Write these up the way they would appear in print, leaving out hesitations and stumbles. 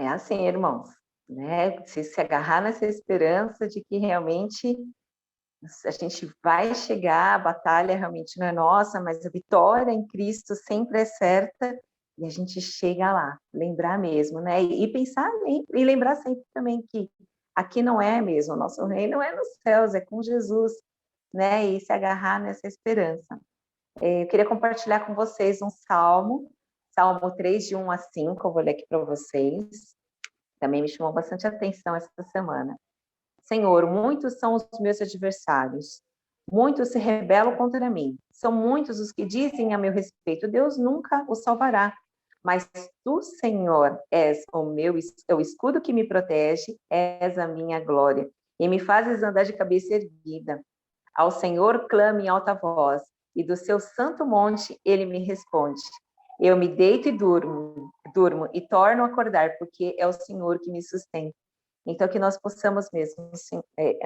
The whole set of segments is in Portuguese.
É assim, irmãos, né? Se agarrar nessa esperança de que realmente a gente vai chegar, a batalha realmente não é nossa, mas a vitória em Cristo sempre é certa e a gente chega lá, lembrar mesmo, né? E pensar e lembrar sempre também que aqui não é mesmo, o nosso reino não é nos céus, é com Jesus, né? E se agarrar nessa esperança. Eu queria compartilhar com vocês um salmo, Salmo 3, de 1 a 5, eu vou ler aqui para vocês. Também me chamou bastante atenção essa semana. Senhor, muitos são os meus adversários, muitos se rebelam contra mim. São muitos os que dizem a meu respeito, Deus nunca o salvará. Mas tu, Senhor, és o escudo que me protege, és a minha glória, e me fazes andar de cabeça erguida. Ao Senhor clame em alta voz, e do seu santo monte ele me responde. Eu me deito e durmo e torno a acordar, porque é o Senhor que me sustenta. Então, que nós possamos mesmo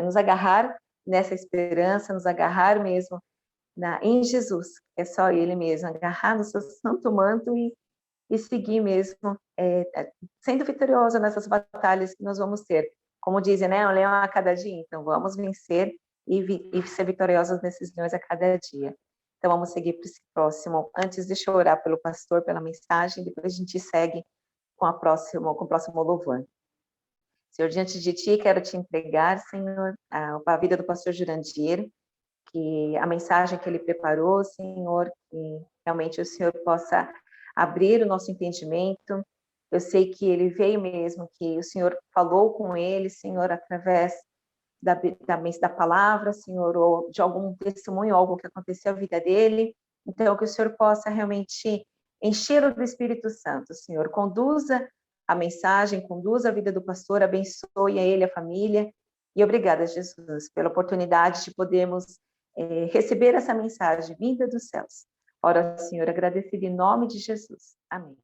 nos agarrar nessa esperança, nos agarrar mesmo em Jesus, é só Ele mesmo, agarrar no seu santo manto e seguir mesmo, sendo vitorioso nessas batalhas que nós vamos ter. Como dizem, né, um leão a cada dia, então vamos vencer e ser vitoriosos nesses leões a cada dia. Então vamos seguir para esse próximo. Antes, deixa eu orar pelo pastor, pela mensagem, depois a gente segue com o próximo louvor. Senhor, diante de Ti, quero Te entregar, Senhor, a vida do pastor Jurandir, que a mensagem que ele preparou, Senhor, que realmente o Senhor possa abrir o nosso entendimento. Eu sei que ele veio mesmo, que o Senhor falou com ele, Senhor, através da palavra, Senhor, ou de algum testemunho, algo que aconteceu na vida dele. Então, que o Senhor possa realmente encher-o do Espírito Santo, Senhor. Conduza a mensagem, conduza a vida do pastor, abençoe a ele, a família. E obrigada, Jesus, pela oportunidade de podermos receber essa mensagem vinda dos céus. Ora, Senhor, agradecido em nome de Jesus. Amém.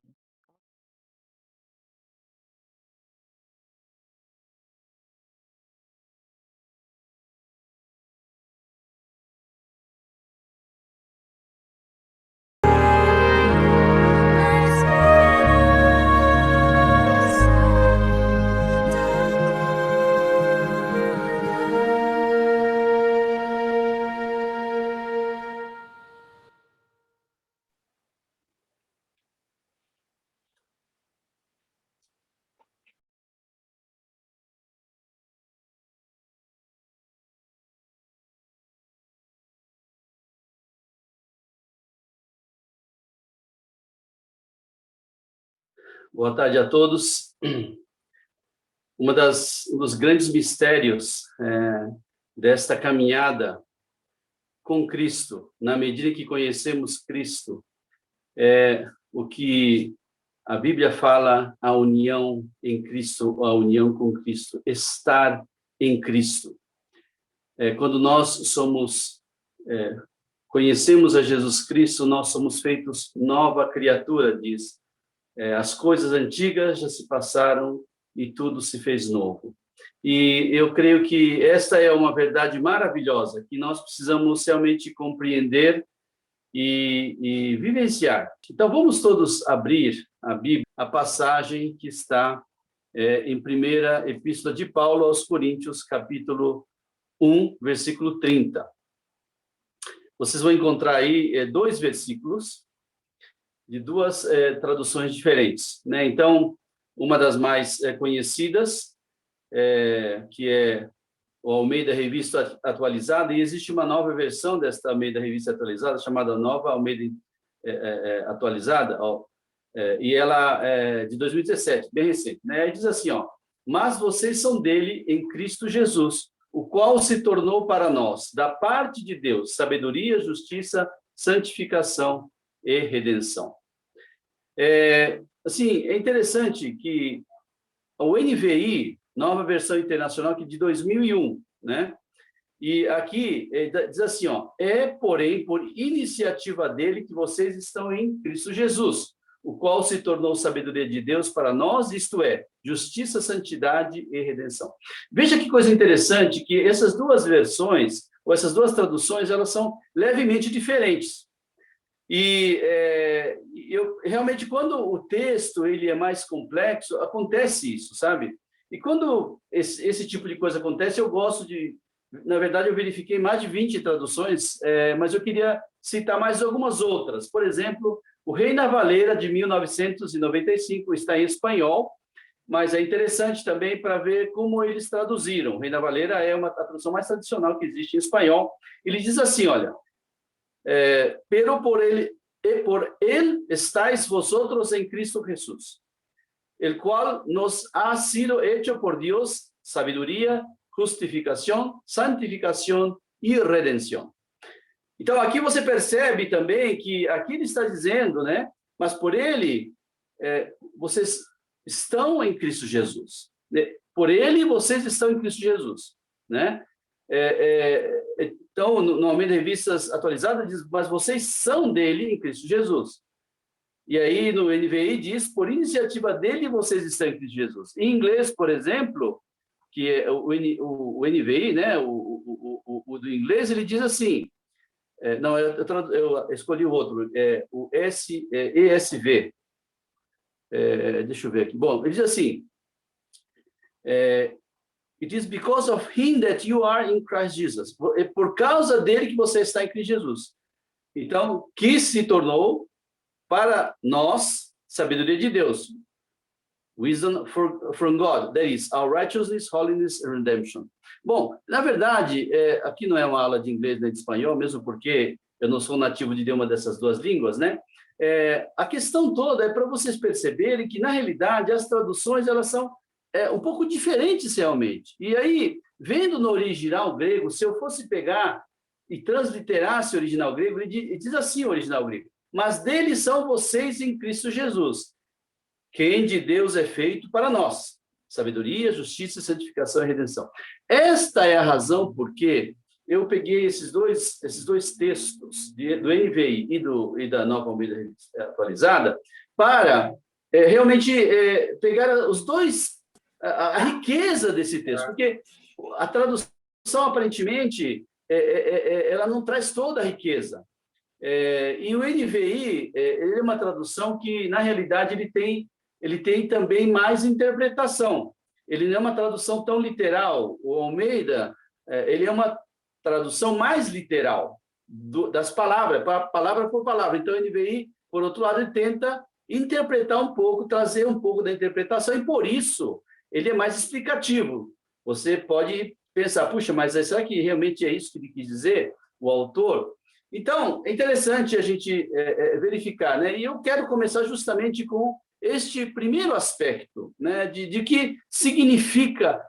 Boa tarde a todos. Um dos grandes mistérios desta caminhada com Cristo, na medida que conhecemos Cristo, é o que a Bíblia fala, a união em Cristo, a união com Cristo, estar em Cristo. Quando nós conhecemos a Jesus Cristo, nós somos feitos nova criatura, diz. As coisas antigas já se passaram e tudo se fez novo. E eu creio que esta é uma verdade maravilhosa, que nós precisamos realmente compreender e vivenciar. Então, vamos todos abrir a Bíblia, a passagem que está em primeira epístola de Paulo aos Coríntios, capítulo 1, versículo 30. Vocês vão encontrar aí 2 versículos, de 2 traduções diferentes, né? Então, uma das mais conhecidas, que é o Almeida Revista Atualizada, e existe uma nova versão desta Almeida Revista Atualizada, chamada Nova Almeida Atualizada, e ela é de 2017, bem recente, né? E diz assim, mas vocês são dele em Cristo Jesus, o qual se tornou para nós, da parte de Deus, sabedoria, justiça, santificação e redenção. Assim, é interessante que o NVI, Nova Versão Internacional, que de 2001, né? E aqui diz assim, porém, por iniciativa dele que vocês estão em Cristo Jesus, o qual se tornou sabedoria de Deus para nós, isto é, justiça, santidade e redenção. Veja que coisa interessante, que essas 2 versões, ou essas 2 traduções, elas são levemente diferentes. Eu realmente, quando o texto ele é mais complexo, acontece isso, sabe? E quando esse tipo de coisa acontece, eu gosto de... Na verdade, eu verifiquei mais de 20 traduções, mas eu queria citar mais algumas outras. Por exemplo, o Reina Valera, de 1995, está em espanhol, mas é interessante também para ver como eles traduziram. O Reina Valera é a tradução mais tradicional que existe em espanhol. Ele diz assim, olha, pero por él estáis vosotros en Cristo Jesús, el cual nos ha sido hecho por Dios sabiduría, justificação, santificação e redenção. Então, aqui você percebe também que aqui ele está dizendo, né? Mas por ele, vocês estão em Cristo Jesus. Por ele, vocês estão em Cristo Jesus, né? Então, normalmente, revistas atualizadas diz, mas vocês são dele em Cristo Jesus. E aí, no NVI diz, por iniciativa dele, vocês estão em Cristo Jesus. Em inglês, por exemplo, que é o NVI, né? O do inglês, ele diz assim, não, eu escolhi o outro, o ESV. Deixa eu ver aqui. Bom, ele diz assim, it is because of him that you are in Christ Jesus. É por causa dele que você está em Cristo Jesus. Então, que se tornou para nós sabedoria de Deus. Wisdom from God, that is, our righteousness, holiness and redemption. Bom, na verdade, aqui não é uma aula de inglês nem de espanhol, mesmo porque eu não sou nativo de nenhuma dessas duas línguas, né? A questão toda é para vocês perceberem que, na realidade, as traduções, elas são um pouco diferentes realmente. E aí, vendo no original grego, se eu fosse pegar e transliterasse o original grego, ele diz assim, o original grego, mas deles são vocês em Cristo Jesus, quem de Deus é feito para nós, sabedoria, justiça, santificação e redenção. Esta é a razão por que eu peguei esses dois textos do NVI e da Nova Almeida Atualizada para realmente pegar os dois, a riqueza desse texto, porque a tradução, aparentemente, ela não traz toda a riqueza. E o NVI, ele é uma tradução que, na realidade, ele tem também mais interpretação. Ele não é uma tradução tão literal. O Almeida, ele é uma tradução mais literal das palavras, palavra por palavra. Então, o NVI, por outro lado, ele tenta interpretar um pouco, trazer um pouco da interpretação, e por isso ele é mais explicativo. Você pode pensar, puxa, mas será que realmente é isso que ele quis dizer, o autor? Então, é interessante a gente verificar, né? E eu quero começar justamente com este primeiro aspecto, né? De que significa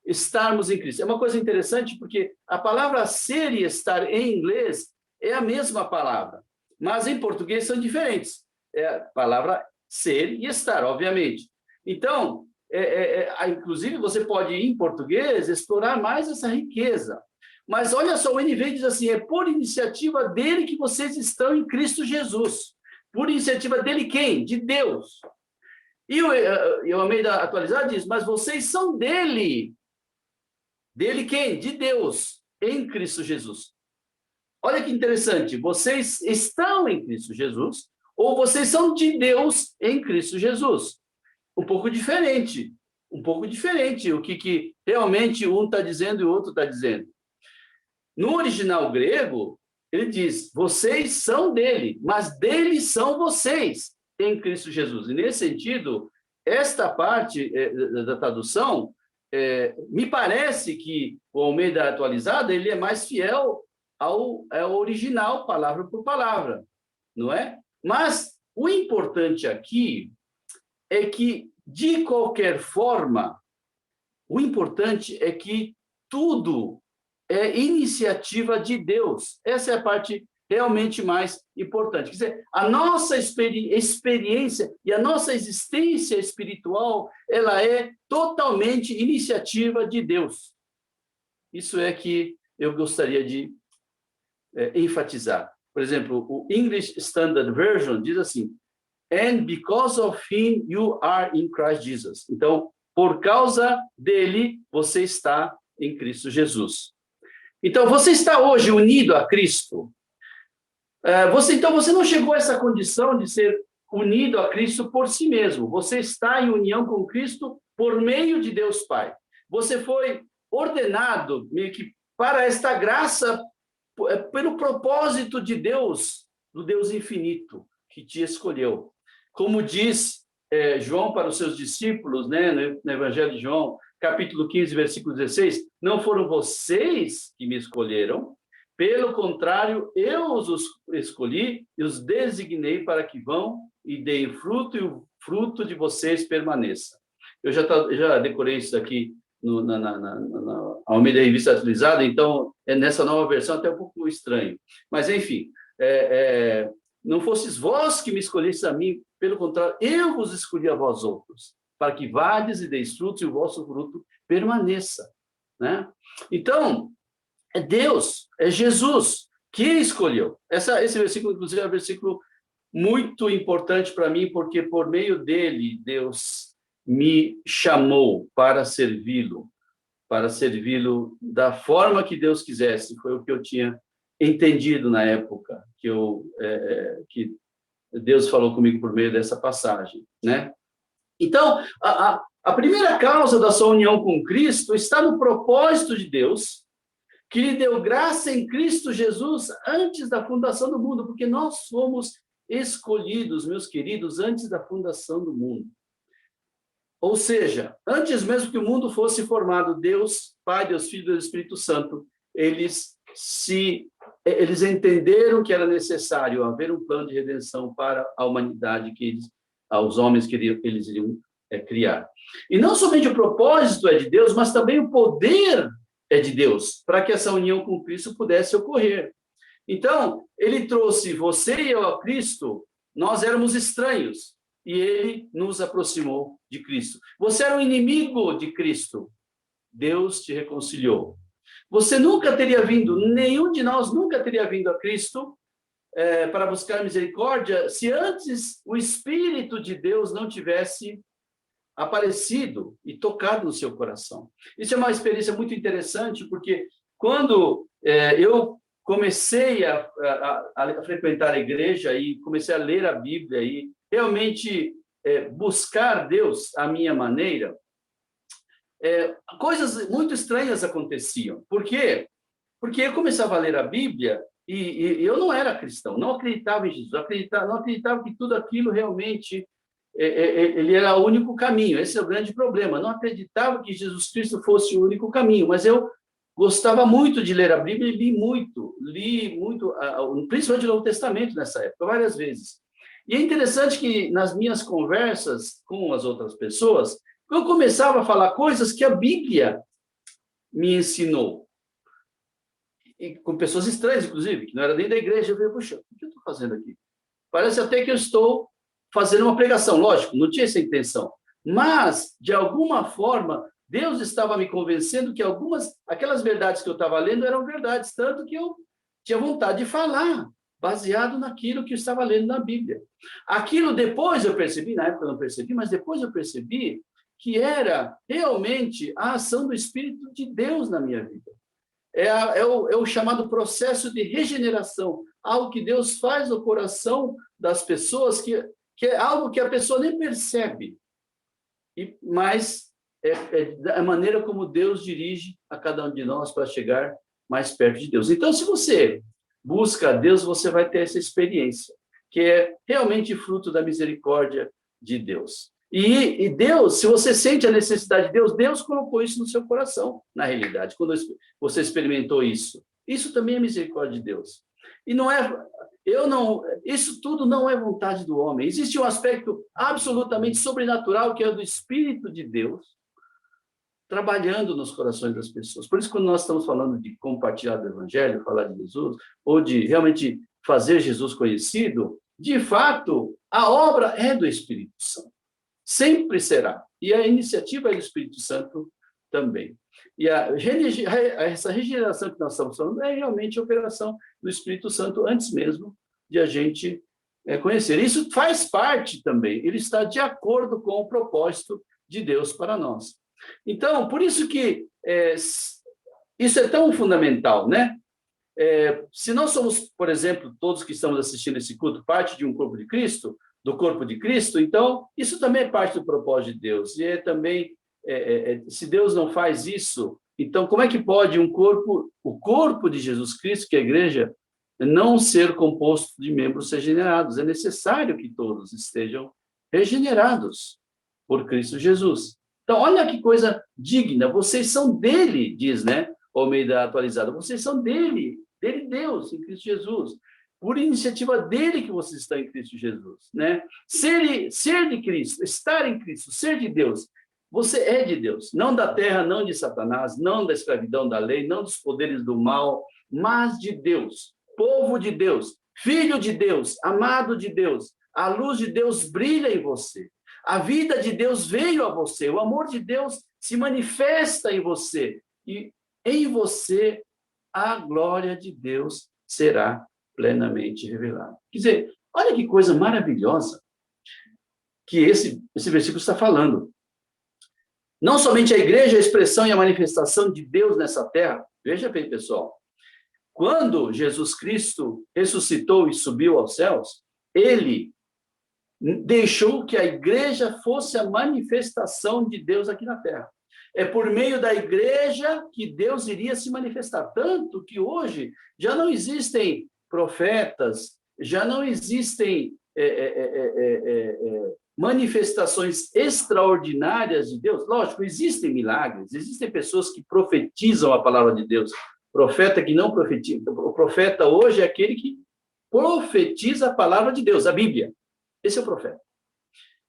estarmos em Cristo. É uma coisa interessante porque a palavra ser e estar em inglês é a mesma palavra, mas em português são diferentes. É a palavra ser e estar, obviamente. Então, inclusive, você pode, em português, explorar mais essa riqueza. Mas olha só, o NVI diz assim, é por iniciativa dele que vocês estão em Cristo Jesus. Por iniciativa dele quem? De Deus. E o Almeida Atualizado diz, mas vocês são dele. Dele quem? De Deus, em Cristo Jesus. Olha que interessante, vocês estão em Cristo Jesus, ou vocês são de Deus em Cristo Jesus. Um pouco diferente. O que realmente um está dizendo e o outro está dizendo. No original grego, ele diz, vocês são dele, mas dele são vocês em Cristo Jesus. E nesse sentido, esta parte da tradução, me parece que o Almeida Atualizado, ele é mais fiel ao original, palavra por palavra, não é? Mas o importante aqui é que, de qualquer forma, o importante é que tudo é iniciativa de Deus. Essa é a parte realmente mais importante. Quer dizer, a nossa experiência e a nossa existência espiritual, ela é totalmente iniciativa de Deus. Isso é que eu gostaria de enfatizar. Por exemplo, o English Standard Version diz assim, and because of him you are in Christ Jesus. Então, por causa dele, você está em Cristo Jesus. Então, você está hoje unido a Cristo? Então, você não chegou a essa condição de ser unido a Cristo por si mesmo. Você está em união com Cristo por meio de Deus Pai. Você foi ordenado meio que para esta graça, pelo propósito de Deus, do Deus infinito, que te escolheu. Como diz João para os seus discípulos, né, no Evangelho de João, capítulo 15, versículo 16, não foram vocês que me escolheram, pelo contrário, eu os escolhi e os designei para que vão e deem fruto, e o fruto de vocês permaneça. Eu já decorei isso aqui na Almeida Revista Atualizada, então, nessa nova versão até um pouco estranho. Mas, enfim, não fostes vós que me escolhestes a mim, pelo contrário, eu vos escolhi a vós outros, para que vades e deis frutos e o vosso fruto permaneça. Né? Então, é Deus, é Jesus que escolheu. Esse versículo, inclusive, é um versículo muito importante para mim, porque por meio dele, Deus me chamou para servi-lo da forma que Deus quisesse. Foi o que eu tinha entendido na época que Deus falou comigo por meio dessa passagem, né? Então, a primeira causa da sua união com Cristo está no propósito de Deus, que lhe deu graça em Cristo Jesus antes da fundação do mundo, porque nós fomos escolhidos, meus queridos, antes da fundação do mundo. Ou seja, antes mesmo que o mundo fosse formado, Deus, Pai, Deus Filho e Deus Espírito Santo, eles entenderam que era necessário haver um plano de redenção para a humanidade, aos homens que eles iriam criar. E não somente o propósito é de Deus, mas também o poder é de Deus, para que essa união com Cristo pudesse ocorrer. Então, ele trouxe você e eu a Cristo, nós éramos estranhos, e ele nos aproximou de Cristo. Você era um inimigo de Cristo, Deus te reconciliou. Você nunca teria vindo, nenhum de nós nunca teria vindo a Cristo para buscar misericórdia, se antes o Espírito de Deus não tivesse aparecido e tocado no seu coração. Isso é uma experiência muito interessante, porque quando eu comecei a frequentar a igreja e comecei a ler a Bíblia e realmente buscar Deus à minha maneira, coisas muito estranhas aconteciam. Por quê? Porque eu começava a ler a Bíblia e eu não era cristão, não acreditava em Jesus, não acreditava que tudo aquilo realmente ele era o único caminho. Esse é o grande problema. Não acreditava que Jesus Cristo fosse o único caminho, mas eu gostava muito de ler a Bíblia e li muito, principalmente o Novo Testamento nessa época, várias vezes. E é interessante que nas minhas conversas com as outras pessoas, eu começava a falar coisas que a Bíblia me ensinou. E com pessoas estranhas, inclusive, que não era nem da igreja. Eu falei, puxa, o que eu estou fazendo aqui? Parece até que eu estou fazendo uma pregação. Lógico, não tinha essa intenção. Mas, de alguma forma, Deus estava me convencendo que aquelas verdades que eu estava lendo eram verdades, tanto que eu tinha vontade de falar, baseado naquilo que eu estava lendo na Bíblia. Aquilo depois eu percebi, na época eu não percebi, mas depois eu percebi que era realmente a ação do Espírito de Deus na minha vida. É o chamado processo de regeneração, algo que Deus faz no coração das pessoas, que é algo que a pessoa nem percebe, mas é a maneira como Deus dirige a cada um de nós para chegar mais perto de Deus. Então, se você busca a Deus, você vai ter essa experiência, que é realmente fruto da misericórdia de Deus. E Deus, se você sente a necessidade de Deus, Deus colocou isso no seu coração, na realidade, quando você experimentou isso. Isso também é misericórdia de Deus. E isso tudo não é vontade do homem. Existe um aspecto absolutamente sobrenatural, que é o do Espírito de Deus, trabalhando nos corações das pessoas. Por isso, quando nós estamos falando de compartilhar do Evangelho, falar de Jesus, ou de realmente fazer Jesus conhecido, de fato, a obra é do Espírito Santo. Sempre será. E a iniciativa é do Espírito Santo também. E essa regeneração que nós estamos falando é realmente a operação do Espírito Santo antes mesmo de a gente conhecer. Isso faz parte também, ele está de acordo com o propósito de Deus para nós. Então, por isso que isso é tão fundamental, né? se nós somos, por exemplo, todos que estamos assistindo esse culto, parte de um corpo de Cristo, do corpo de Cristo, então isso também é parte do propósito de Deus. E também, se Deus não faz isso, então como é que pode o corpo de Jesus Cristo, que é a igreja, não ser composto de membros regenerados? É necessário que todos estejam regenerados por Cristo Jesus. Então, olha que coisa digna. Vocês são dele, diz, né? Almeida atualizada. Vocês são dele, Deus, em Cristo Jesus. Por iniciativa dele que vocês estão em Cristo Jesus, né? Ser de Cristo, estar em Cristo, ser de Deus. Você é de Deus, não da terra, não de Satanás, não da escravidão da lei, não dos poderes do mal, mas de Deus, povo de Deus, filho de Deus, amado de Deus. A luz de Deus brilha em você. A vida de Deus veio a você. O amor de Deus se manifesta em você. E em você a glória de Deus será plenamente revelada. Quer dizer, olha que coisa maravilhosa que esse versículo está falando. Não somente a igreja é a expressão e a manifestação de Deus nessa terra. Veja bem, pessoal. Quando Jesus Cristo ressuscitou e subiu aos céus, ele deixou que a igreja fosse a manifestação de Deus aqui na terra. É por meio da igreja que Deus iria se manifestar. Tanto que hoje já não existem profetas, já não existem manifestações extraordinárias de Deus. Lógico, existem milagres, existem pessoas que profetizam a palavra de Deus. Profeta que não profetiza. O profeta hoje é aquele que profetiza a palavra de Deus, a Bíblia. Esse é o profeta.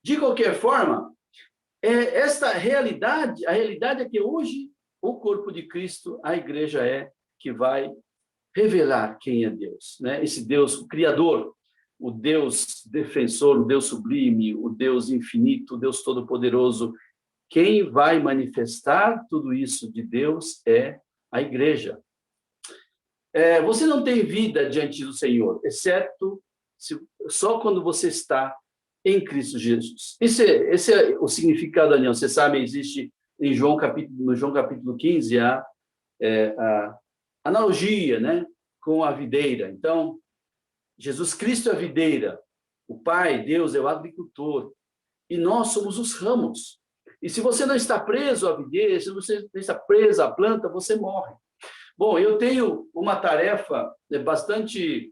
De qualquer forma, esta realidade, a realidade é que hoje o corpo de Cristo, a igreja que vai revelar quem é Deus, né? Esse Deus, o Criador, o Deus defensor, o Deus sublime, o Deus infinito, o Deus todo-poderoso. Quem vai manifestar tudo isso de Deus é a igreja. Você não tem vida diante do Senhor, exceto só quando você está em Cristo Jesus. Esse é o significado da união. Você sabe, existe no João capítulo 15 a analogia, né, com a videira. Então, Jesus Cristo é a videira, o Pai, Deus, é o agricultor, e nós somos os ramos. E se você não está preso à videira, se você não está preso à planta, você morre. Bom, eu tenho uma tarefa bastante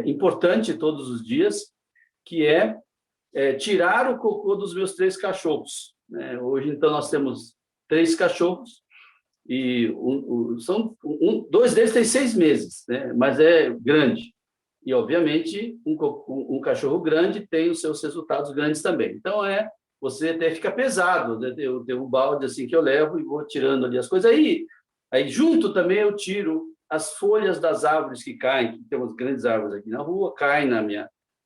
importante todos os dias, que é tirar o cocô dos meus 3 cachorros. Né? Hoje, então, nós temos 3 cachorros, e 2 deles têm 6 meses, né? Mas é grande. E, obviamente, um cachorro grande tem os seus resultados grandes também. Então, você até fica pesado, né? Eu tenho um balde assim que eu levo e vou tirando ali as coisas. Aí junto também eu tiro as folhas das árvores que caem, que temos grandes árvores aqui na rua, caem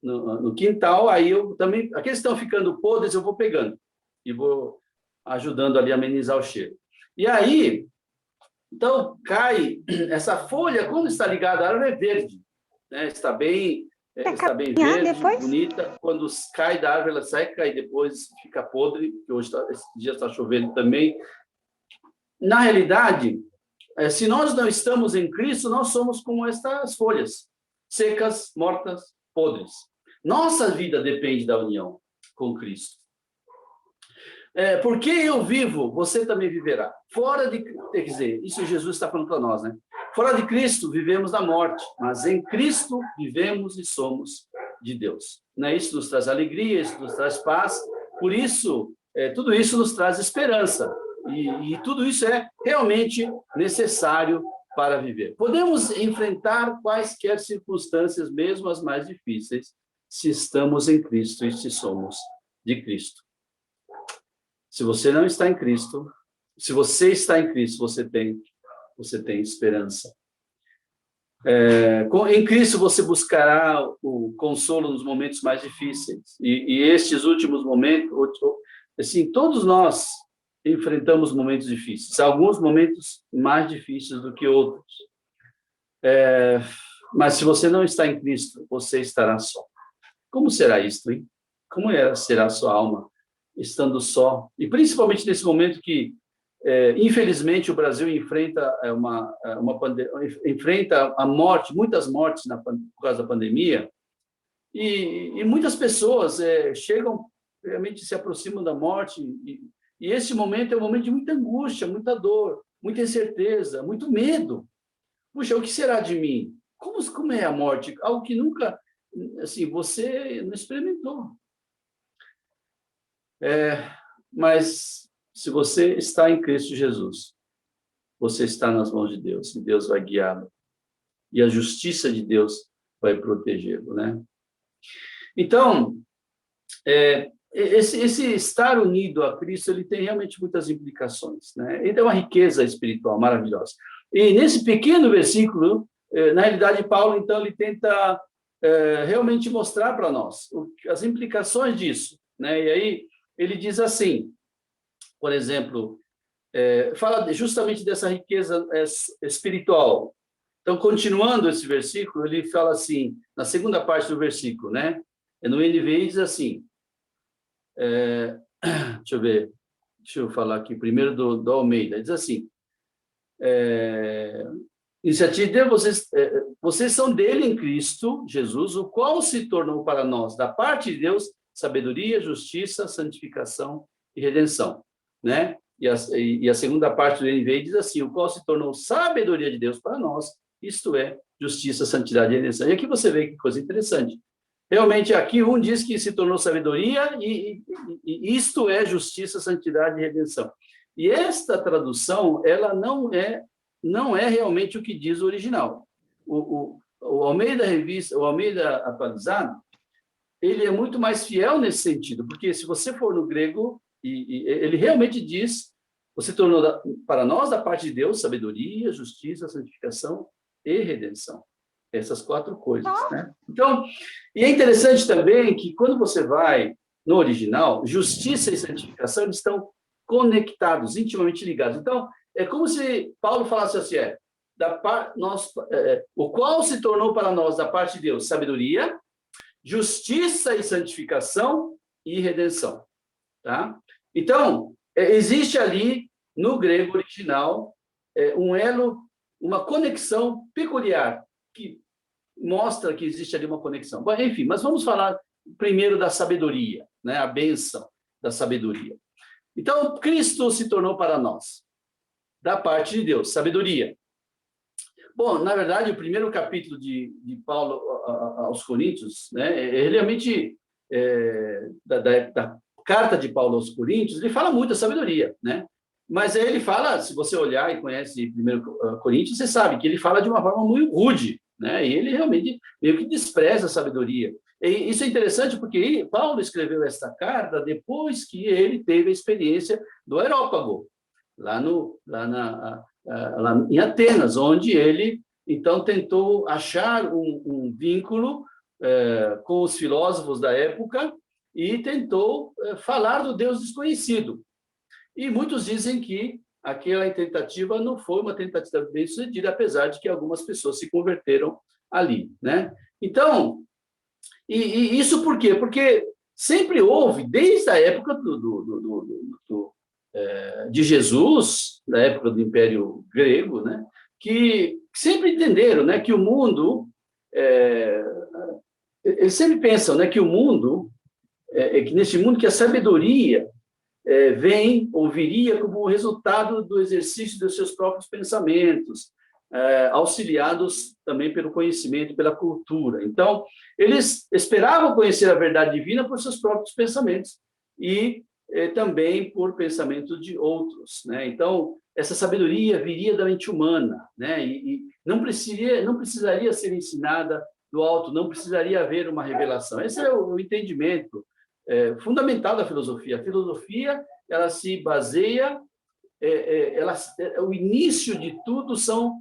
no quintal, aí eu também, aqueles que estão ficando podres, eu vou pegando e vou ajudando ali a amenizar o cheiro. E aí, então, cai essa folha, quando está ligada à árvore, é verde, né? Está bem verde, depois? Bonita. Quando cai da árvore, ela seca e depois fica podre, que hoje esse dia está chovendo também. Na realidade, se nós não estamos em Cristo, nós somos como estas folhas, secas, mortas, podres. Nossa vida depende da união com Cristo. Porque eu vivo, você também viverá. Quer dizer, isso Jesus está falando para nós, né? Fora de Cristo, vivemos na morte, mas em Cristo vivemos e somos de Deus. Né? Isso nos traz alegria, isso nos traz paz. Por isso, tudo isso nos traz esperança. E tudo isso é realmente necessário para viver. Podemos enfrentar quaisquer circunstâncias, mesmo as mais difíceis, se estamos em Cristo e se somos de Cristo. Se você não está em Cristo, se você está em Cristo, você tem esperança. Em Cristo você buscará o consolo nos momentos mais difíceis. E estes últimos momentos, assim, todos nós enfrentamos momentos difíceis. Alguns momentos mais difíceis do que outros. Mas se você não está em Cristo, você estará só. Como será isto, hein? Como será a sua alma estando só? E principalmente nesse momento que Infelizmente, o Brasil enfrenta enfrenta a morte, muitas mortes por causa da pandemia, e muitas pessoas chegam, realmente se aproximam da morte, e esse momento é um momento de muita angústia, muita dor, muita incerteza, muito medo. Puxa, o que será de mim? Como é a morte? Algo que nunca, assim, você não experimentou. Mas se você está em Cristo Jesus, você está nas mãos de Deus, e Deus vai guiá-lo. E a justiça de Deus vai protegê-lo, né? Então, esse estar unido a Cristo, ele tem realmente muitas implicações, né? Ele é uma riqueza espiritual maravilhosa. E nesse pequeno versículo, na realidade, Paulo, então, ele tenta realmente mostrar para nós as implicações disso, né? E aí, ele diz assim, por exemplo, fala justamente dessa riqueza espiritual. Então, continuando esse versículo, ele fala assim, na segunda parte do versículo, né? No NVI diz assim, deixa eu falar aqui primeiro do Almeida, diz assim, iniciativa de vocês são dele em Cristo Jesus, o qual se tornou para nós, da parte de Deus, sabedoria, justiça, santificação e redenção, né? E a segunda parte do NVI diz assim, o qual se tornou sabedoria de Deus para nós, isto é, justiça, santidade e redenção. E aqui você vê que coisa interessante. Realmente, aqui um diz que se tornou sabedoria e isto é justiça, santidade e redenção. E esta tradução, ela não é realmente o que diz o original. O Almeida Revista, o Almeida Atualizado, ele é muito mais fiel nesse sentido, porque se você for no grego, ele realmente diz, você tornou para nós, da parte de Deus, sabedoria, justiça, santificação e redenção. Essas 4 coisas, né? Então, e é interessante também que quando você vai no original, justiça e santificação eles estão conectados, intimamente ligados. Então, é como se Paulo falasse assim, o qual se tornou para nós, da parte de Deus, sabedoria, justiça e santificação e redenção, tá? Então, existe ali, no grego original, um elo, uma conexão peculiar, que mostra que existe ali uma conexão. Bom, enfim, mas vamos falar primeiro da sabedoria, né? A bênção da sabedoria. Então, Cristo se tornou para nós, da parte de Deus, sabedoria. Bom, na verdade, o primeiro capítulo de Paulo aos Coríntios, né, realmente, da carta de Paulo aos Coríntios, ele fala muito da sabedoria, né? Mas aí ele fala, se você olhar e conhece 1 Coríntios, você sabe que ele fala de uma forma muito rude, né? E ele realmente meio que despreza a sabedoria. E isso é interessante porque Paulo escreveu esta carta depois que ele teve a experiência do Areópago, lá em Atenas, onde ele, então, tentou achar um vínculo com os filósofos da época e tentou falar do Deus desconhecido. E muitos dizem que aquela tentativa não foi uma tentativa bem-sucedida, apesar de que algumas pessoas se converteram ali, né? Então, e isso por quê? Porque sempre houve, desde a época de Jesus, da época do Império Grego, né, que sempre entenderam, né, que o mundo, eles sempre pensam, né, que o mundo, que nesse mundo que a sabedoria vem ou viria como resultado do exercício dos seus próprios pensamentos, auxiliados também pelo conhecimento, pela cultura. Então, eles esperavam conhecer a verdade divina por seus próprios pensamentos e também por pensamentos de outros, né? Então, essa sabedoria viria da mente humana, né? E não precisaria ser ensinada do alto, não precisaria haver uma revelação. Esse é o entendimento fundamental da filosofia. A filosofia, ela se baseia, o início de tudo são,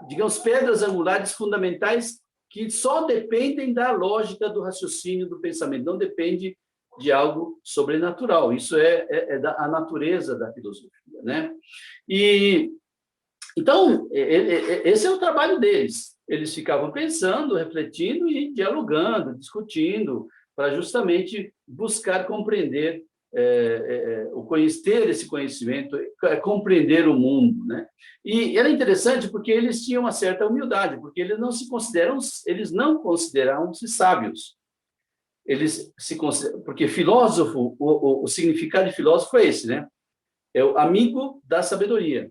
digamos, pedras angulares fundamentais que só dependem da lógica do raciocínio, do pensamento, não depende de algo sobrenatural. Isso é a natureza da filosofia, né? E então esse é o trabalho deles. Eles ficavam pensando, refletindo e dialogando, discutindo, para justamente buscar compreender ter esse conhecimento, compreender o mundo, né? E era interessante porque eles tinham uma certa humildade, porque eles não consideravam-se sábios. Porque filósofo, o significado de filósofo é esse, né? É o amigo da sabedoria,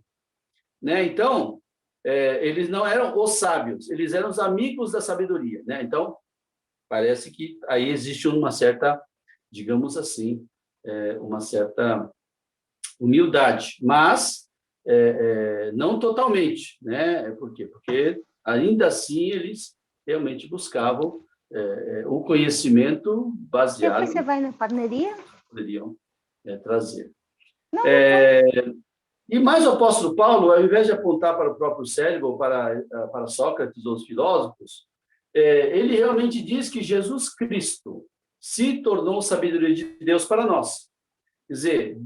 né? Então, eles não eram os sábios, eles eram os amigos da sabedoria, né? Então, parece que aí existe uma certa, digamos assim, uma certa humildade, mas não totalmente, né? Por quê? Porque ainda assim eles realmente buscavam o conhecimento baseado Depois você vai na padaria? no que poderiam trazer. Não, E mais o apóstolo Paulo, ao invés de apontar para o próprio cérebro, ou para Sócrates ou os filósofos, ele realmente diz que Jesus Cristo se tornou sabedoria de Deus para nós. Quer dizer,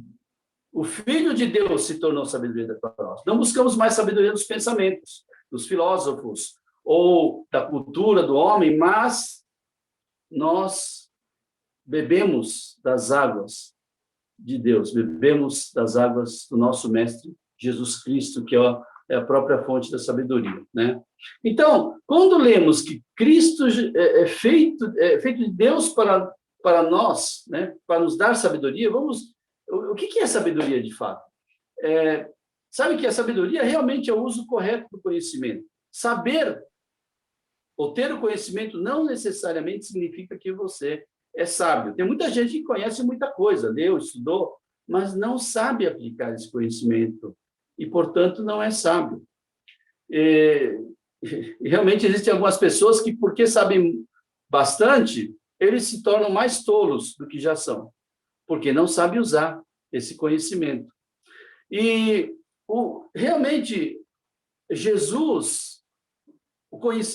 o Filho de Deus se tornou sabedoria para nós. Não buscamos mais sabedoria dos pensamentos, dos filósofos, ou da cultura do homem, mas nós bebemos das águas de Deus, bebemos das águas do nosso Mestre Jesus Cristo, que é a própria fonte da sabedoria, né? Então, quando lemos que Cristo é feito de Deus para nós, né, para nos dar sabedoria, o que é sabedoria de fato? Sabe que a sabedoria realmente é o uso correto do conhecimento. Saber ou ter o conhecimento não necessariamente significa que você é sábio. Tem muita gente que conhece muita coisa, leu, estudou, mas não sabe aplicar esse conhecimento e, portanto, não é sábio. E realmente existem algumas pessoas que, porque sabem bastante, eles se tornam mais tolos do que já são, porque não sabem usar esse conhecimento. E realmente Jesus,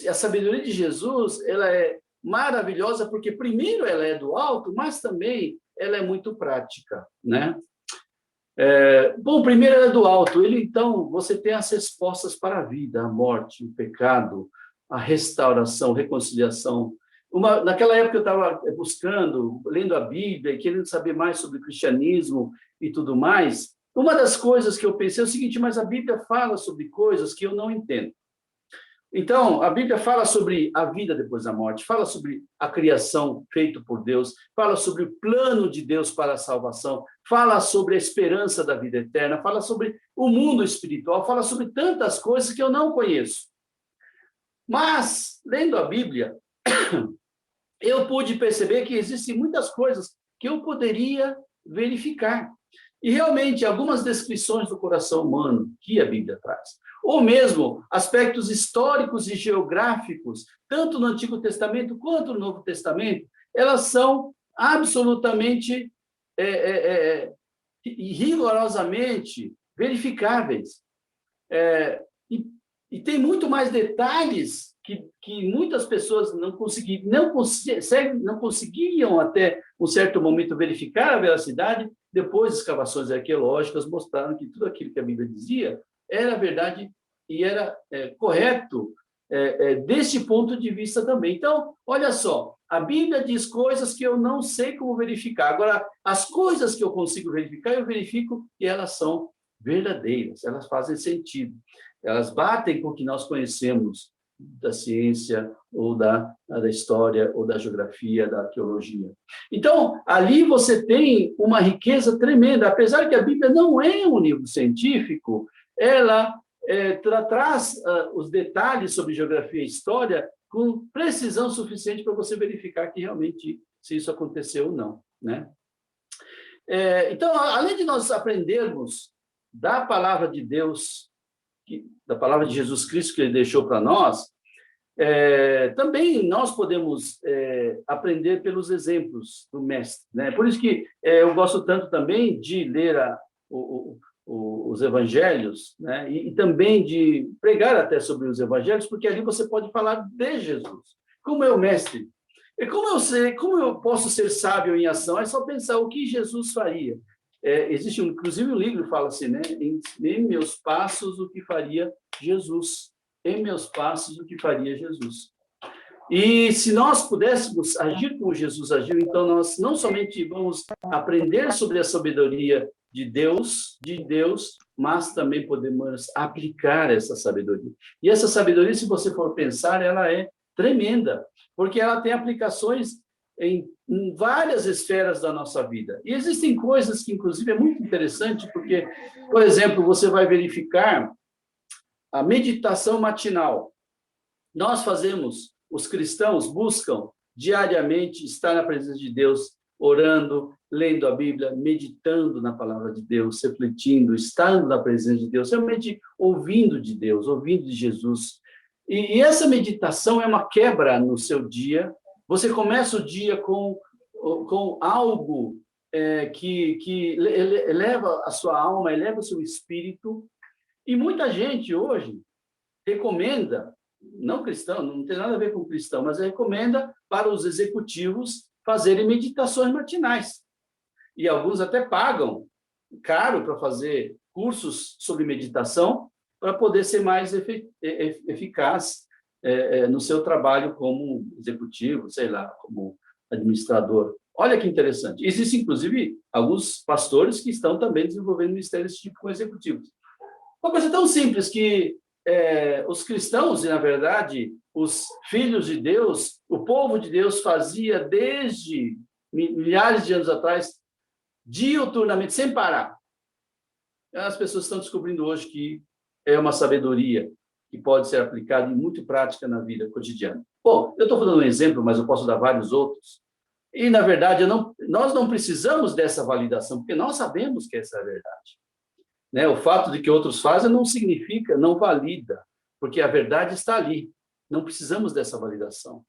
a sabedoria de Jesus, ela é maravilhosa porque primeiro ela é do alto, mas também ela é muito prática, né? Bom, primeiro ela é do alto. Então, você tem as respostas para a vida, a morte, o pecado, a restauração, reconciliação. Naquela época eu estava buscando, lendo a Bíblia, querendo saber mais sobre o cristianismo e tudo mais. Uma das coisas que eu pensei é o seguinte: mas a Bíblia fala sobre coisas que eu não entendo. Então, a Bíblia fala sobre a vida depois da morte, fala sobre a criação feita por Deus, fala sobre o plano de Deus para a salvação, fala sobre a esperança da vida eterna, fala sobre o mundo espiritual, fala sobre tantas coisas que eu não conheço. Mas, lendo a Bíblia, eu pude perceber que existem muitas coisas que eu poderia verificar. E, realmente, algumas descrições do coração humano que a Bíblia traz, ou mesmo aspectos históricos e geográficos, tanto no Antigo Testamento quanto no Novo Testamento, elas são absolutamente rigorosamente verificáveis. E tem muito mais detalhes que muitas pessoas não conseguiam até um certo momento verificar a veracidade. Depois, escavações arqueológicas mostraram que tudo aquilo que a Bíblia dizia era verdade e era correto desse ponto de vista também. Então, olha só, a Bíblia diz coisas que eu não sei como verificar. Agora, as coisas que eu consigo verificar, eu verifico e elas são verdadeiras, elas fazem sentido. Elas batem com o que nós conhecemos da ciência, ou da história, ou da geografia, da arqueologia. Então, ali você tem uma riqueza tremenda. Apesar que a Bíblia não é um livro científico, ela traz os detalhes sobre geografia e história com precisão suficiente para você verificar que realmente se isso aconteceu ou não, né? Então, além de nós aprendermos da palavra de Deus, da palavra de Jesus Cristo que ele deixou para nós, também nós podemos aprender pelos exemplos do Mestre, né? Por isso que eu gosto tanto também de ler os evangelhos, né? E também de pregar até sobre os evangelhos, porque ali você pode falar de Jesus. Como é o Mestre? E como eu posso ser sábio em ação? É só pensar o que Jesus faria. Existe, inclusive, um livro que fala assim, né? Em meus passos, o que faria Jesus. Em meus passos, o que faria Jesus. E se nós pudéssemos agir como Jesus agiu, então nós não somente vamos aprender sobre a sabedoria de Deus, mas também podemos aplicar essa sabedoria. E essa sabedoria, se você for pensar, ela é tremenda, porque ela tem aplicações em várias esferas da nossa vida. E existem coisas que, inclusive, é muito interessante, porque, por exemplo, você vai verificar a meditação matinal. Nós fazemos, os cristãos buscam diariamente estar na presença de Deus, orando, lendo a Bíblia, meditando na palavra de Deus, refletindo, estando na presença de Deus, realmente ouvindo de Deus, ouvindo de Jesus. E essa meditação é uma quebra no seu dia. Você começa o dia com algo que eleva a sua alma, eleva o seu espírito. E muita gente hoje recomenda, não cristão, não tem nada a ver com cristão, mas recomenda para os executivos fazerem meditações matinais. E alguns até pagam caro para fazer cursos sobre meditação para poder ser mais eficaz no seu trabalho como executivo, sei lá, como administrador. Olha que interessante. Existem, inclusive, alguns pastores que estão também desenvolvendo ministérios desse tipo com executivos. Uma coisa tão simples que os cristãos, e na verdade, os filhos de Deus, o povo de Deus fazia desde milhares de anos atrás, diuturnamente, sem parar. As pessoas estão descobrindo hoje que é uma sabedoria que pode ser aplicada e muito prática na vida cotidiana. Bom, eu estou dando um exemplo, mas eu posso dar vários outros. E, na verdade, nós não precisamos dessa validação, porque nós sabemos que essa é a verdade. Né? O fato de que outros fazem não significa, não valida, porque a verdade está ali. Não precisamos dessa validação.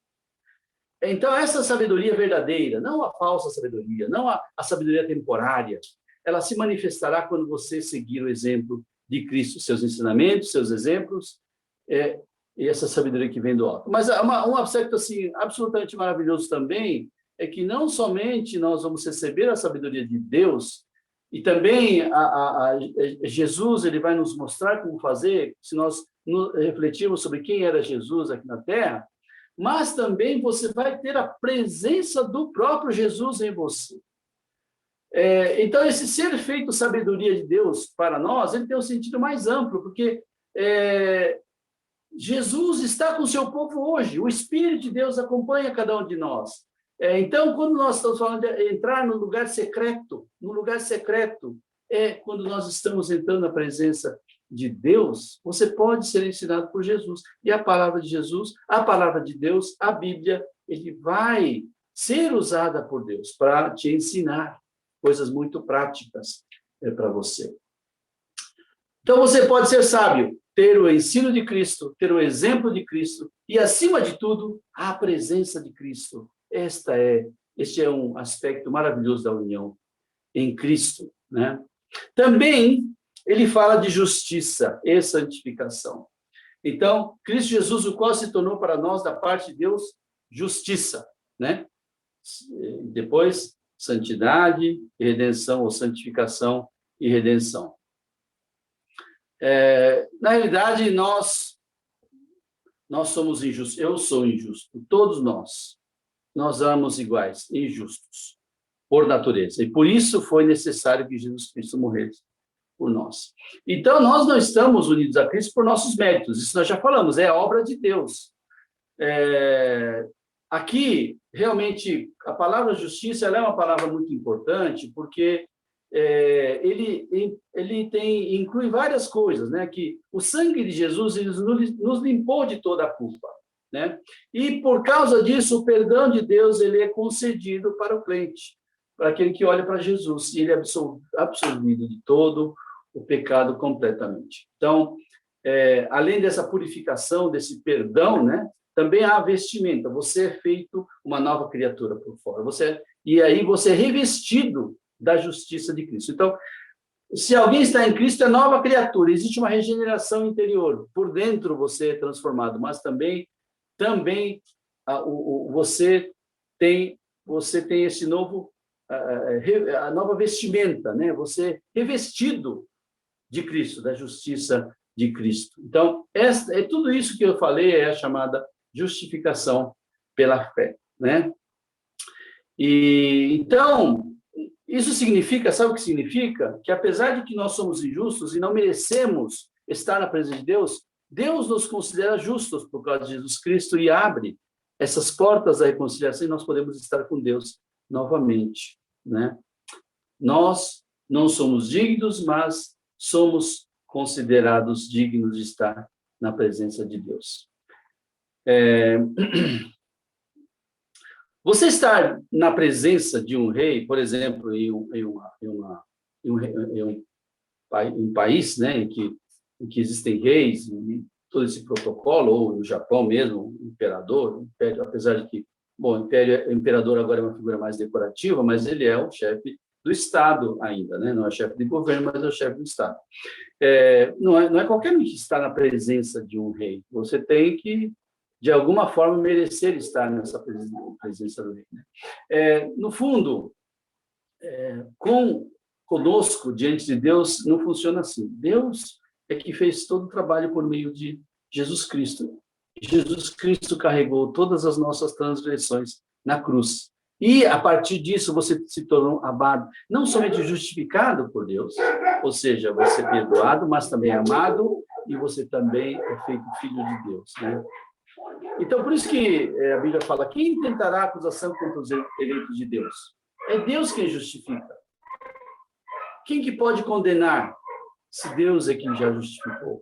Então, essa sabedoria verdadeira, não a falsa sabedoria, não a sabedoria temporária, ela se manifestará quando você seguir o exemplo de Cristo, seus ensinamentos, seus exemplos, e essa sabedoria que vem do alto. Mas um aspecto assim, absolutamente maravilhoso também é que não somente nós vamos receber a sabedoria de Deus, e também Jesus ele vai nos mostrar como fazer, se nós refletirmos sobre quem era Jesus aqui na Terra, mas também você vai ter a presença do próprio Jesus em você. Então, esse ser feito sabedoria de Deus para nós, ele tem um sentido mais amplo, porque Jesus está com o seu povo hoje, o Espírito de Deus acompanha cada um de nós. Então, quando nós estamos falando de entrar no lugar secreto, quando nós estamos entrando na presença de Deus, você pode ser ensinado por Jesus. E a palavra de Jesus, a palavra de Deus, a Bíblia, ele vai ser usada por Deus para te ensinar coisas muito práticas para você. Então, você pode ser sábio, ter o ensino de Cristo, ter o exemplo de Cristo e, acima de tudo, a presença de Cristo. Este é um aspecto maravilhoso da união em Cristo, né? Também ele fala de justiça e santificação. Então, Cristo Jesus, o qual se tornou para nós, da parte de Deus, justiça, né? Depois, santidade e redenção, ou santificação e redenção. Na realidade, nós somos injustos. Eu sou injusto. Todos nós éramos iguais, injustos, por natureza. E por isso foi necessário que Jesus Cristo morresse por nós. Então, nós não estamos unidos a Cristo por nossos méritos. Isso nós já falamos, é obra de Deus. Aqui, realmente, a palavra justiça ela é uma palavra muito importante, porque ele inclui várias coisas, né? Que o sangue de Jesus ele nos limpou de toda a culpa, né? E por causa disso, o perdão de Deus ele é concedido para o crente, para aquele que olha para Jesus, e ele é absolvido de todo o pecado completamente. Então, além dessa purificação, desse perdão, né? Também há a vestimenta. Você é feito uma nova criatura por fora. E aí você é revestido da justiça de Cristo. Então, se alguém está em Cristo, é nova criatura. Existe uma regeneração interior. Por dentro você é transformado, mas também você tem esse novo a nova vestimenta, né? Você é revestido de Cristo, da justiça de Cristo. Então, tudo isso que eu falei é a chamada justificação pela fé, né? E então, isso significa, sabe o que significa? Que apesar de que nós somos injustos e não merecemos estar na presença de Deus, Deus nos considera justos por causa de Jesus Cristo e abre essas portas da reconciliação e nós podemos estar com Deus novamente, né? Nós não somos dignos, mas somos considerados dignos de estar na presença de Deus. Você estar na presença de um rei, por exemplo, em um país, né, em que existem reis, e todo esse protocolo, ou no Japão mesmo, o imperador, apesar de que, bom, o imperador agora é uma figura mais decorativa, mas ele é o chefe do Estado ainda, né? Não é chefe de governo, mas é o chefe do Estado. Não é qualquer um que está na presença de um rei. Você tem que, de alguma forma, merecer estar nessa presença do rei, né? No fundo, conosco, diante de Deus, não funciona assim. Deus é que fez todo o trabalho por meio de Jesus Cristo. Jesus Cristo carregou todas as nossas transgressões na cruz. E, a partir disso, você se tornou amado, não somente justificado por Deus, ou seja, você é perdoado, mas também amado, e você também é feito filho de Deus, né? Então, por isso que a Bíblia fala, quem tentará acusação contra os eleitos de Deus? É Deus quem justifica. Quem que pode condenar, se Deus é quem já justificou?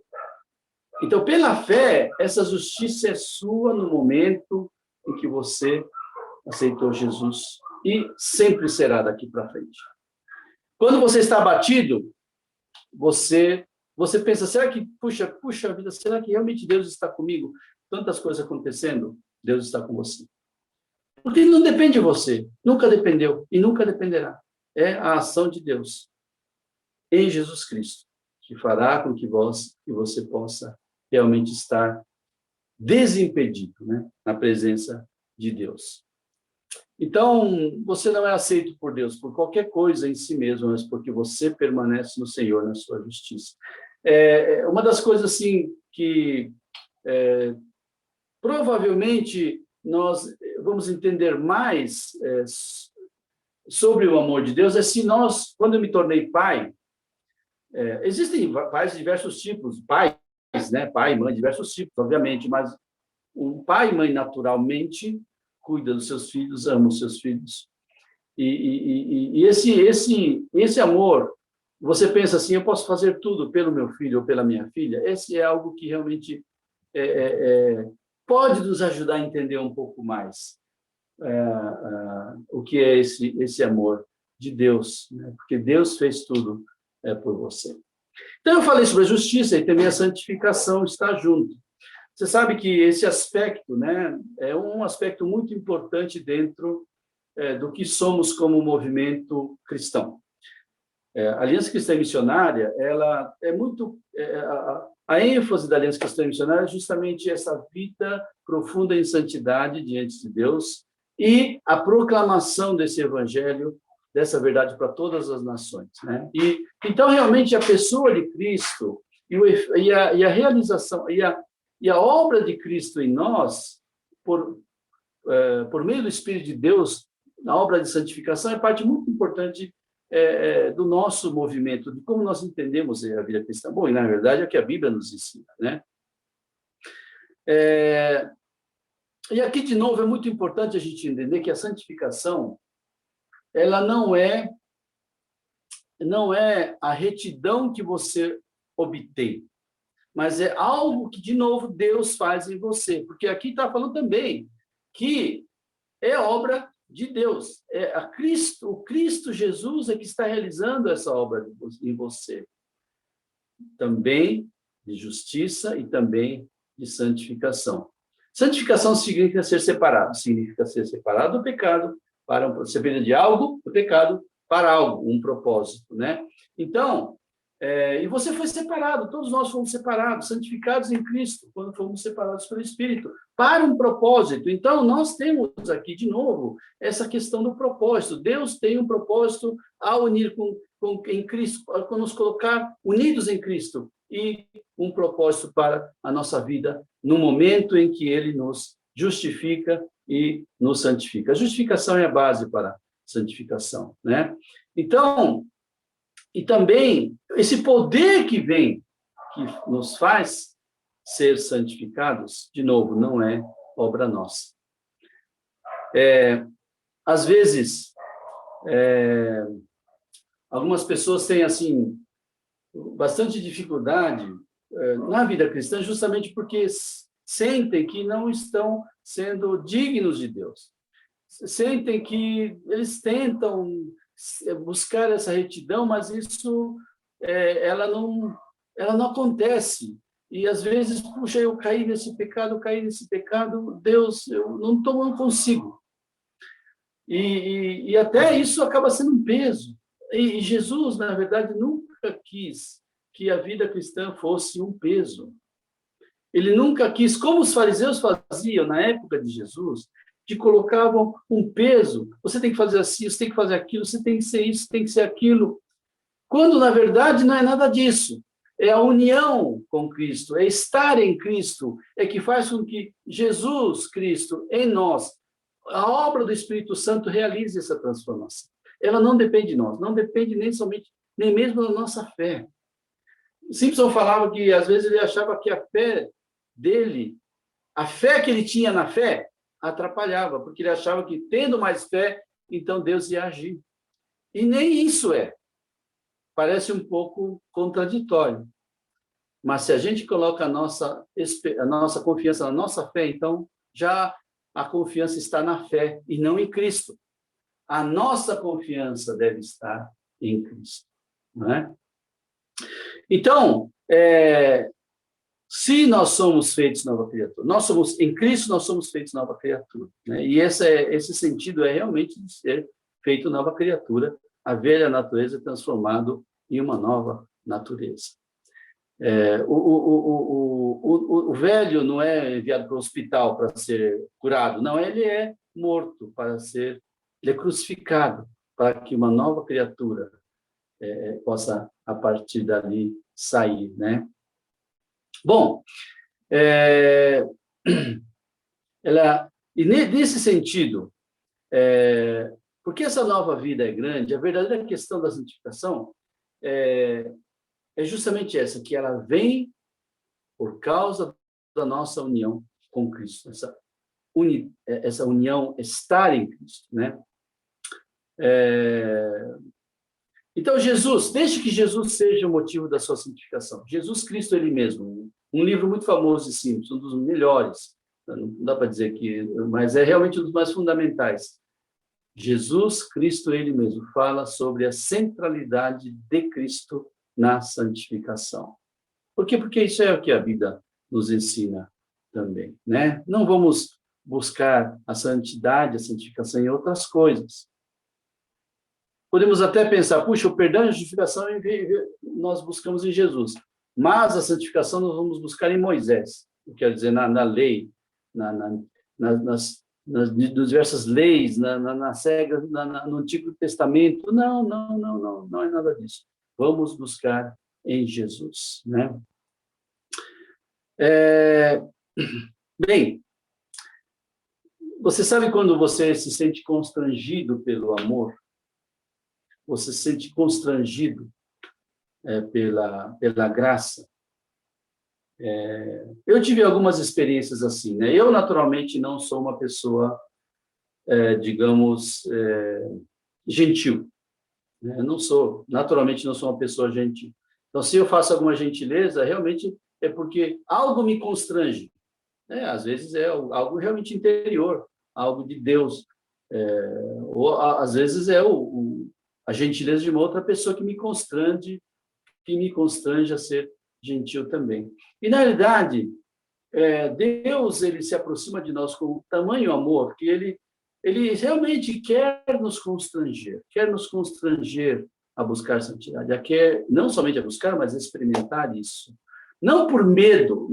Então, pela fé, essa justiça é sua no momento em que você aceitou Jesus e sempre será daqui para frente. Quando você está abatido, você pensa, será que, puxa vida, será que realmente Deus está comigo? Tantas coisas acontecendo, Deus está com você. Porque não depende de você, nunca dependeu e nunca dependerá. É a ação de Deus em Jesus Cristo que fará com que você possa realmente estar desimpedido, né, na presença de Deus. Então, você não é aceito por Deus por qualquer coisa em si mesmo, mas porque você permanece no Senhor, na sua justiça. Uma das coisas, assim, que provavelmente nós vamos entender mais sobre o amor de Deus é se nós, quando eu me tornei pai, existem pais de diversos tipos, pais, né, pai e mãe, diversos tipos, obviamente, mas um pai e mãe naturalmente cuida dos seus filhos, ama os seus filhos. E esse amor, você pensa assim, eu posso fazer tudo pelo meu filho ou pela minha filha? Esse é algo que realmente pode nos ajudar a entender um pouco mais o que é esse amor de Deus, né? Porque Deus fez tudo por você. Então, eu falei sobre a justiça e também a santificação está junto. Você sabe que esse aspecto, né, é um aspecto muito importante dentro do que somos como movimento cristão. A Aliança Cristã Missionária, ela é muito... a ênfase da Aliança Cristã Missionária é justamente essa vida profunda em santidade diante de Deus e a proclamação desse evangelho, dessa verdade para todas as nações, né? E então, realmente, a pessoa de Cristo e a realização... E a obra de Cristo em nós, por meio do Espírito de Deus, na obra de santificação, é parte muito importante do nosso movimento, de como nós entendemos a vida cristã. Bom, e na verdade é o que a Bíblia nos ensina, né? E aqui, de novo, é muito importante a gente entender que a santificação, ela não é a retidão que você obtém, mas é algo que, de novo, Deus faz em você. Porque aqui está falando também que é obra de Deus. O Cristo Jesus é que está realizando essa obra em você. Também de justiça e também de santificação. Santificação significa ser separado. Significa ser separado do pecado, ser de algo, do pecado, para algo, um propósito, né? Então... e você foi separado, todos nós fomos separados, santificados em Cristo, quando fomos separados pelo Espírito, para um propósito. Então, nós temos aqui, de novo, essa questão do propósito. Deus tem um propósito ao unir em Cristo, ao nos colocar unidos em Cristo, e um propósito para a nossa vida, no momento em que Ele nos justifica e nos santifica. A justificação é a base para a santificação, né? Então, e também esse poder que vem, que nos faz ser santificados, de novo, não é obra nossa. Às vezes, algumas pessoas têm, assim, bastante dificuldade na vida cristã, justamente porque sentem que não estão sendo dignos de Deus. Sentem que eles tentam buscar essa retidão, mas isso, ela não acontece. E, às vezes, puxa, eu caí nesse pecado, Deus, eu não consigo. E até isso acaba sendo um peso. E Jesus, na verdade, nunca quis que a vida cristã fosse um peso. Ele nunca quis, como os fariseus faziam na época de Jesus, que colocavam um peso. Você tem que fazer assim, você tem que fazer aquilo, você tem que ser isso, tem que ser aquilo. Quando, na verdade, não é nada disso. É a união com Cristo, é estar em Cristo, é que faz com que Jesus Cristo, em nós, a obra do Espírito Santo realize essa transformação. Ela não depende de nós, não depende nem mesmo da nossa fé. Simpson falava que, às vezes, ele achava que a fé dele, a fé que ele tinha na fé, atrapalhava, porque ele achava que, tendo mais fé, então Deus ia agir. E nem isso é. Parece um pouco contraditório. Mas se a gente coloca a nossa confiança na nossa fé, então já a confiança está na fé e não em Cristo. A nossa confiança deve estar em Cristo, não é? Então, se nós somos feitos nova criatura, em Cristo nós somos feitos nova criatura, né? E esse sentido é realmente de ser feito nova criatura, a velha natureza transformado em uma nova natureza. O velho não é enviado para o hospital para ser curado, não, ele é morto ele é crucificado para que uma nova criatura possa, a partir dali, sair, né? Bom, e nesse sentido, porque essa nova vida é grande, a verdadeira questão da santificação é justamente essa, que ela vem por causa da nossa união com Cristo, essa união, estar em Cristo, né? Então, deixe que Jesus seja o motivo da sua santificação. Jesus Cristo, ele mesmo, um livro muito famoso e simples, um dos melhores, não dá para dizer que, mas é realmente um dos mais fundamentais. Jesus Cristo, ele mesmo, fala sobre a centralidade de Cristo na santificação. Por quê? Porque isso é o que a Bíblia nos ensina também, né? Não vamos buscar a santidade, a santificação em outras coisas. Podemos até pensar, puxa, o perdão e a justificação nós buscamos em Jesus, mas a santificação nós vamos buscar em Moisés, quer dizer, na lei, nas diversas leis, nas regras, no Antigo Testamento. Não é nada disso. Vamos buscar em Jesus, né? Bem, você sabe quando você se sente constrangido pelo amor? Você se sente constrangido pela graça? Eu tive algumas experiências assim, né? Eu, naturalmente, não sou uma pessoa, digamos, gentil. Né? Naturalmente, não sou uma pessoa gentil. Então, se eu faço alguma gentileza, realmente é porque algo me constrange. Né? Às vezes é algo realmente interior, algo de Deus. Ou, às vezes, é a gentileza de uma outra pessoa que me constrange a ser gentil também. E, na realidade, Deus, ele se aproxima de nós com tamanho amor que ele realmente quer nos constranger a buscar santidade, não somente a buscar, mas a experimentar isso. Não por medo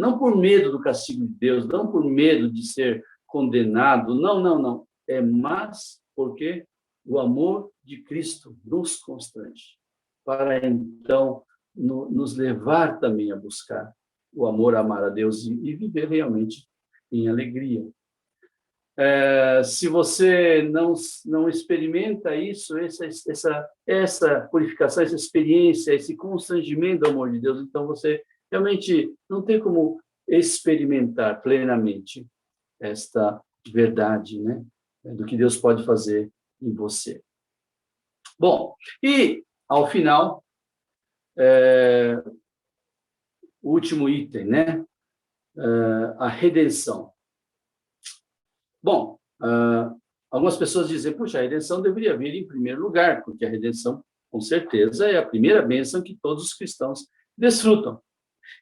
do castigo de Deus, não por medo de ser condenado, não. Mas porque o amor de Cristo nos constrange, para então nos levar também a buscar o amor, a amar a Deus e viver realmente em alegria. Se você não experimenta isso, essa purificação, essa experiência, esse constrangimento do amor de Deus, então você realmente não tem como experimentar plenamente esta verdade, né, do que Deus pode fazer em você. Bom, e ao final, o último item, né, a redenção. Bom, algumas pessoas dizem, puxa, a redenção deveria vir em primeiro lugar, porque a redenção, com certeza, é a primeira bênção que todos os cristãos desfrutam.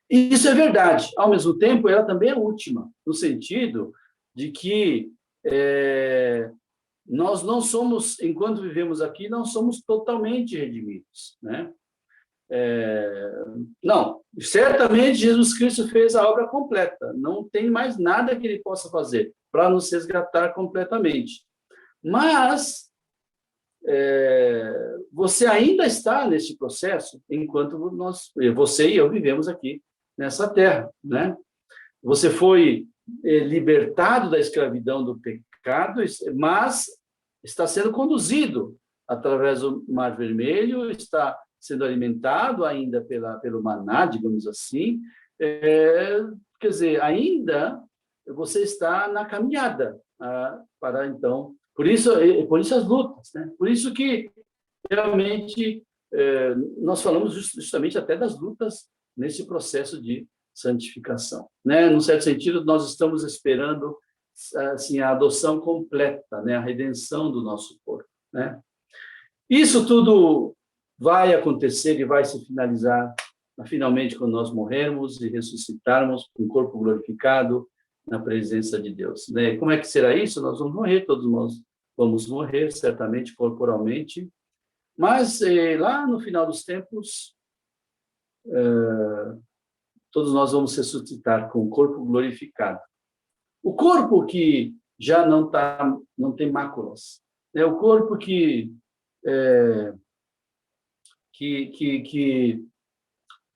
E isso é verdade. Ao mesmo tempo, ela também é a última, no sentido de que nós não somos, enquanto vivemos aqui, não somos totalmente redimidos, né? Não, certamente Jesus Cristo fez a obra completa, não tem mais nada que ele possa fazer para nos resgatar completamente. Mas você ainda está nesse processo enquanto você e eu vivemos aqui nessa terra, né? Você foi libertado da escravidão do pecado, mas está sendo conduzido através do Mar Vermelho, está sendo alimentado ainda pelo maná, digamos assim. Quer dizer, ainda você está na caminhada para, então... Por isso as lutas, né? Por isso que, realmente, nós falamos justamente até das lutas nesse processo de santificação, né? Num certo sentido, nós estamos esperando assim, a adoção completa, né? A redenção do nosso corpo, né? Isso tudo vai acontecer e vai se finalizar finalmente quando nós morrermos e ressuscitarmos com o corpo glorificado na presença de Deus, né? Como é que será isso? Nós vamos morrer, todos nós vamos morrer, certamente corporalmente, mas lá no final dos tempos, todos nós vamos ressuscitar com o corpo glorificado. O corpo que já não tem máculas, é o corpo que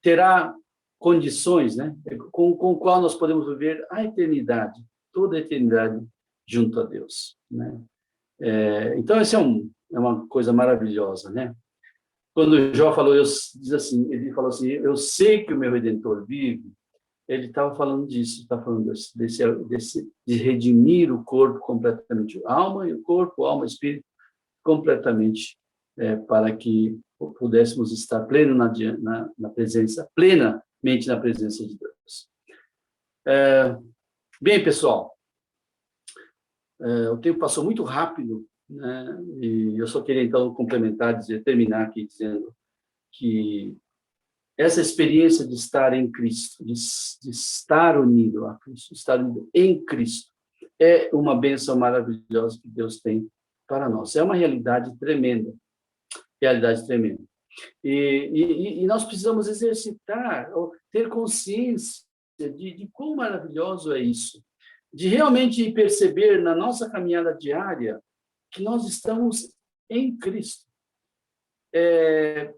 terá condições, né, com o qual nós podemos viver a eternidade, toda a eternidade junto a Deus, né? Então, essa é uma coisa maravilhosa, né? Quando Jó falou, ele falou assim, eu sei que o meu Redentor vive, ele estava falando disso, está falando de redimir o corpo completamente, alma e o corpo, alma e espírito, completamente, para que pudéssemos estar na presença, plenamente na presença de Deus. Bem, pessoal, o tempo passou muito rápido, né? E eu só queria, então, terminar aqui dizendo que essa experiência de estar em Cristo, de estar unido a Cristo, estar unido em Cristo, é uma bênção maravilhosa que Deus tem para nós. É uma realidade tremenda, E nós precisamos exercitar, ter consciência de quão maravilhoso é isso, de realmente perceber na nossa caminhada diária que nós estamos em Cristo.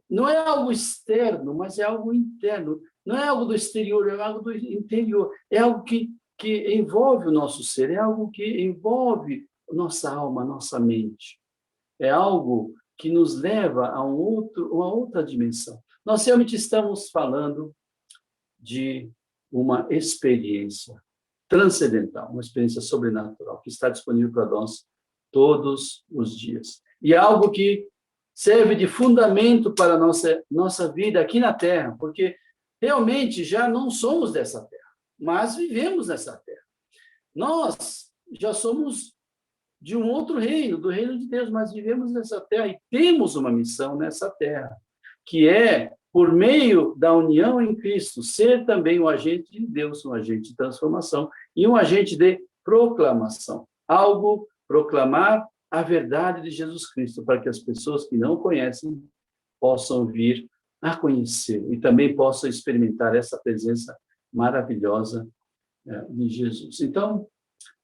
Não é algo externo, mas é algo interno. Não é algo do exterior, é algo do interior. É algo que envolve o nosso ser, é algo que envolve nossa alma, nossa mente. É algo que nos leva a uma outra dimensão. Nós realmente estamos falando de uma experiência transcendental, uma experiência sobrenatural, que está disponível para nós todos os dias. E é algo que serve de fundamento para a nossa vida aqui na Terra, porque realmente já não somos dessa Terra, mas vivemos nessa Terra. Nós já somos de um outro reino, do reino de Deus, mas vivemos nessa Terra e temos uma missão nessa Terra, que é, por meio da união em Cristo, ser também um agente de Deus, um agente de transformação e um agente de proclamação. Proclamar a verdade de Jesus Cristo, para que as pessoas que não conhecem possam vir a conhecer e também possam experimentar essa presença maravilhosa de Jesus. Então,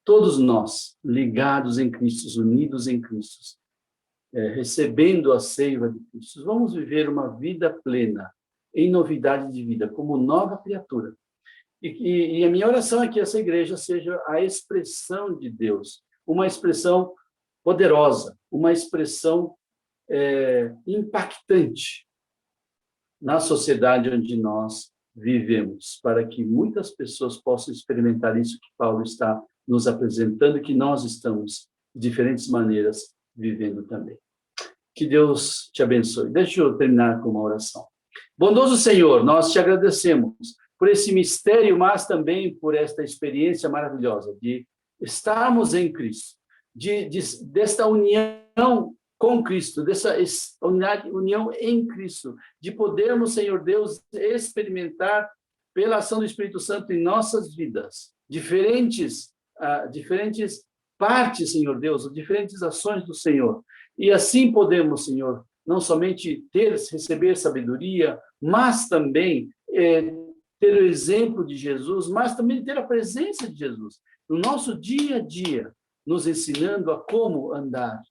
todos nós, ligados em Cristo, unidos em Cristo, recebendo a seiva de Cristo, vamos viver uma vida plena, em novidade de vida, como nova criatura. E a minha oração é que essa igreja seja a expressão de Deus uma expressão poderosa, uma expressão impactante na sociedade onde nós vivemos, para que muitas pessoas possam experimentar isso que Paulo está nos apresentando e que nós estamos, de diferentes maneiras, vivendo também. Que Deus te abençoe. Deixa eu terminar com uma oração. Bondoso Senhor, nós te agradecemos por esse mistério, mas também por esta experiência maravilhosa de estarmos em Cristo, desta união com Cristo, dessa união em Cristo, de podermos, Senhor Deus, experimentar pela ação do Espírito Santo em nossas vidas, diferentes partes, Senhor Deus, diferentes ações do Senhor. E assim podemos, Senhor, não somente receber sabedoria, mas também ter o exemplo de Jesus, mas também ter a presença de Jesus no nosso dia a dia, nos ensinando a como andar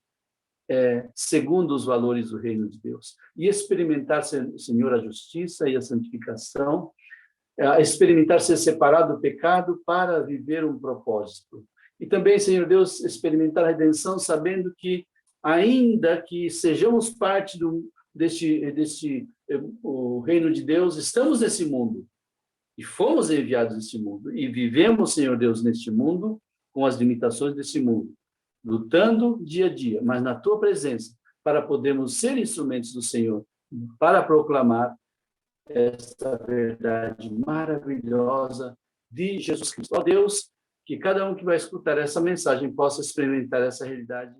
segundo os valores do reino de Deus. E experimentar, Senhor, a justiça e a santificação, experimentar ser separado do pecado para viver um propósito. E também, Senhor Deus, experimentar a redenção, sabendo que, ainda que sejamos parte o reino de Deus, estamos nesse mundo, e fomos enviados nesse mundo, e vivemos, Senhor Deus, neste mundo, com as limitações desse mundo, lutando dia a dia, mas na Tua presença, para podermos ser instrumentos do Senhor, para proclamar esta verdade maravilhosa de Jesus Cristo. Ó Deus, que cada um que vai escutar essa mensagem possa experimentar essa realidade